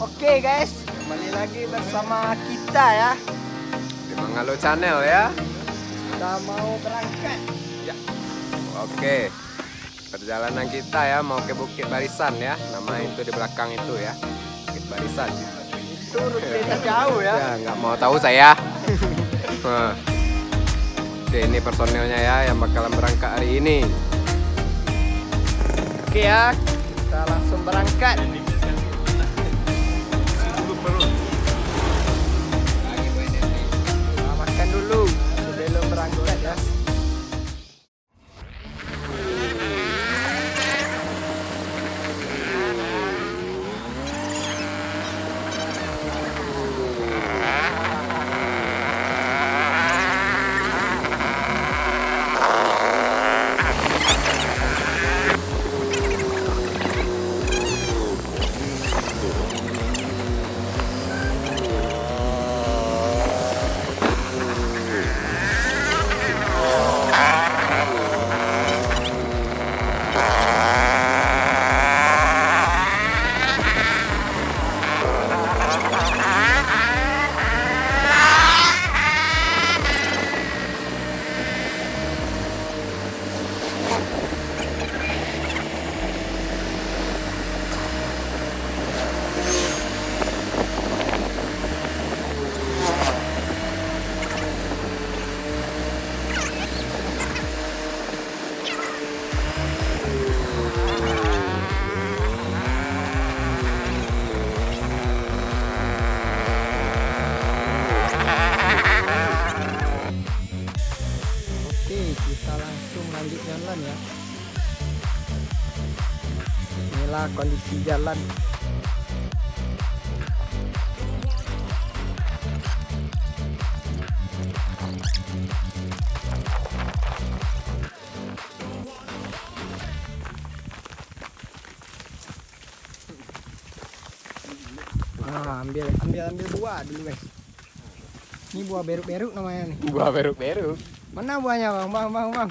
Oke guys, kembali lagi bersama kita ya di Mangalo Channel ya. Kita mau berangkat. Ya. Oke. Perjalanan kita ya mau ke Bukit Barisan ya. Nama itu di belakang itu ya. Bukit Barisan. Itu rute terjauh ya. Ya, nggak mau tahu saya. Oke, ini personilnya ya yang bakalan berangkat hari ini. Oke ya, kita langsung berangkat. Nah, makan dulu sebelum berangkat ya. Kita langsung lanjut jalan ya. Inilah kondisi jalan. Ambil buah dulu guys. Ini buah beruk-beruk namanya nih. Buah beruk-beruk. Mana buahnya bang?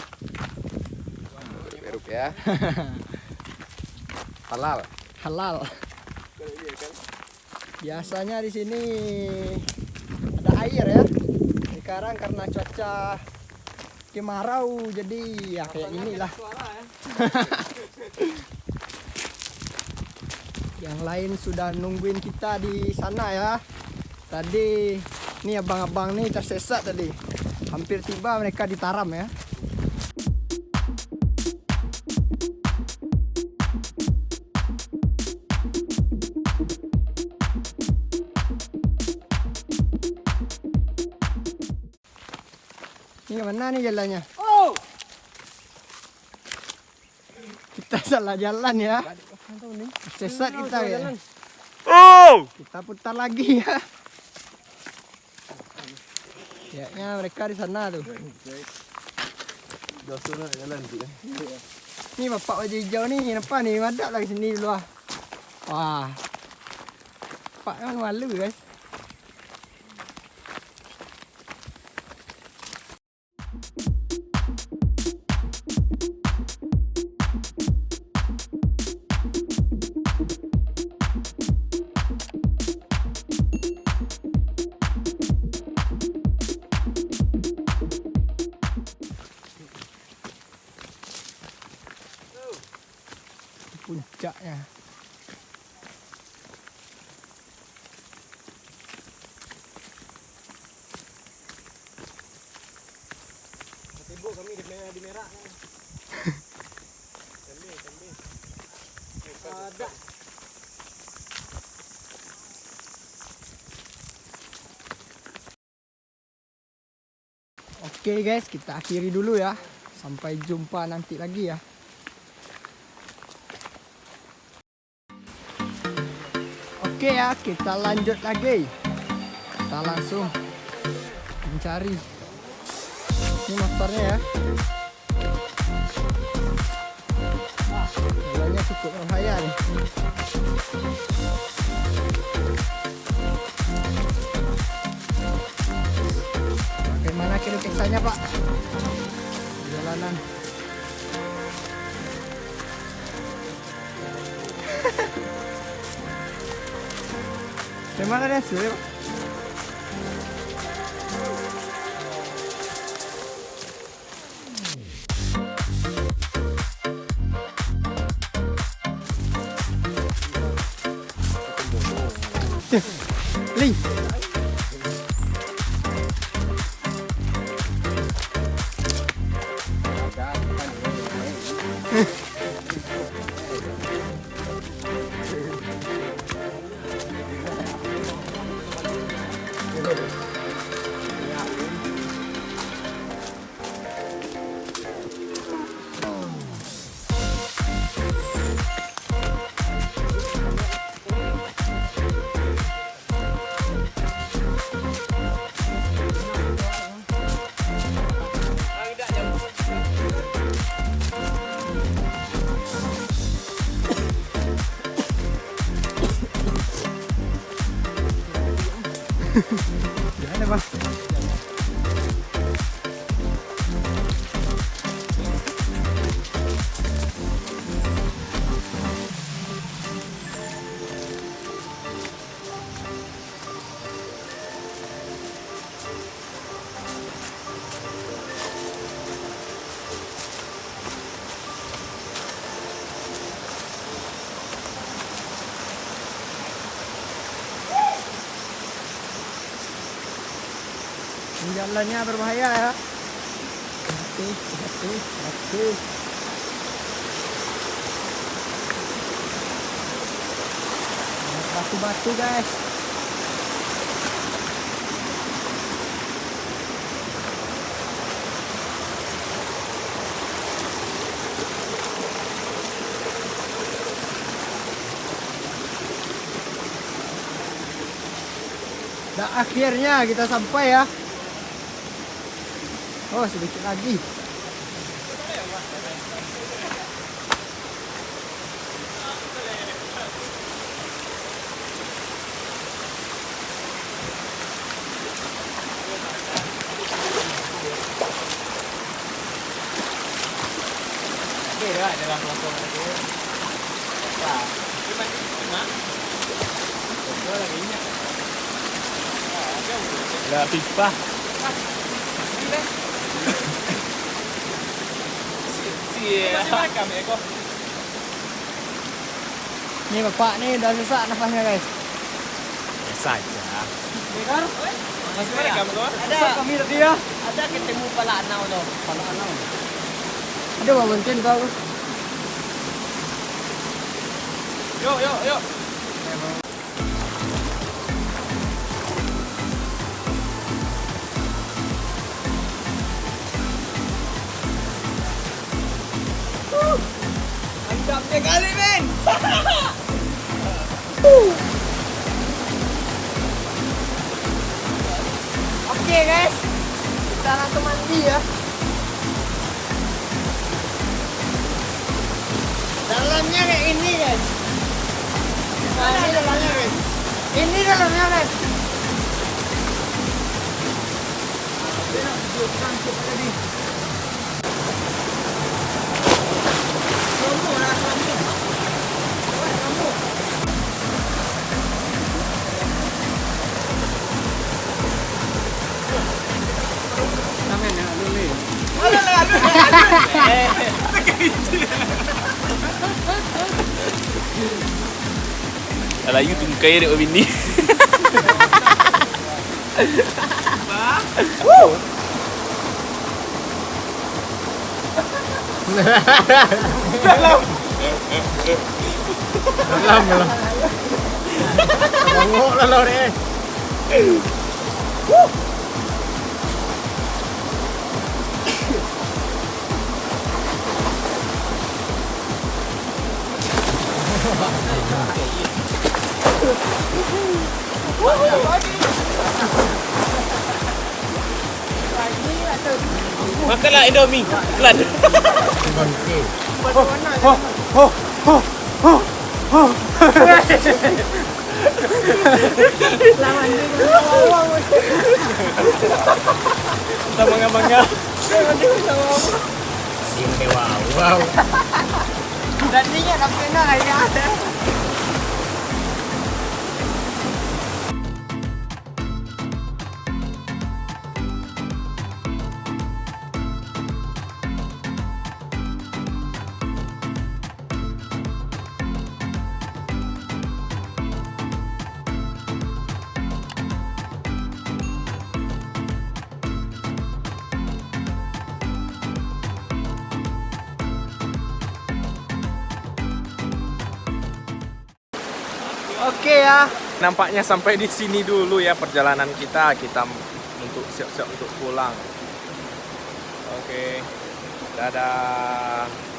Beruk ya. Halal. Biasanya di sini ada air ya. Sekarang karena cuaca kemarau jadi ya kayak inilah. Yang lain sudah nungguin kita di sana ya. Tadi nih abang-abang nih tersesat tadi. Hampir tiba mereka di Taram ya. Ini kemana nih jalannya? Oh, kita salah jalan ya. Sesat kita ya. Oh, kita putar lagi ya. Kayaknya mereka di sana tuh. Ini bapak baju hijau nih, kenapa nih? Madak lagi sini dulu ah. Wah, pak kan malu guys. Puncaknya. Ibu kami di merah. Ada. Oke guys, kita akhiri dulu ya. Sampai jumpa nanti lagi ya. Oke ya, kita lanjut lagi. Kita langsung mencari. Ini motornya ya. Gulanya cukup berbahaya nih. Bagaimana kira kisahnya Pak? Jalanan. Gimana deh sih? Ling. Gimana Bang? Jalannya berbahaya ya. Hati. Batu-batu guys. Dan akhirnya kita sampai ya. Oh, sedikit lagi. Dalam langsung lagi. Wah, cuma. Ada pipa. Nih Bapak nih udah sesak nafasnya guys. Biasa aja. Dengar? Masih merekam kok? Ada kami tadi ya. Ada ketemu pala anau tuh. Pala anau. Ada Bang Boncen kau. Yuk. Mantapnya kali men. Oke guys, kita langsung mandi ya. Dalamnya kayak ini guys. Nah, ini dalamnya guys. Ini dalamnya guys. Kalau you tungkai dek bini. Dalam. Bongok lah lo deh. Makanlah Indomie. Kelan. Oh. Kita mangga-mangga. Tadinya kaptennya kayak ada. Oke ya. Nampaknya sampai di sini dulu ya perjalanan kita. Kita untuk siap-siap untuk pulang. Oke. Dadah.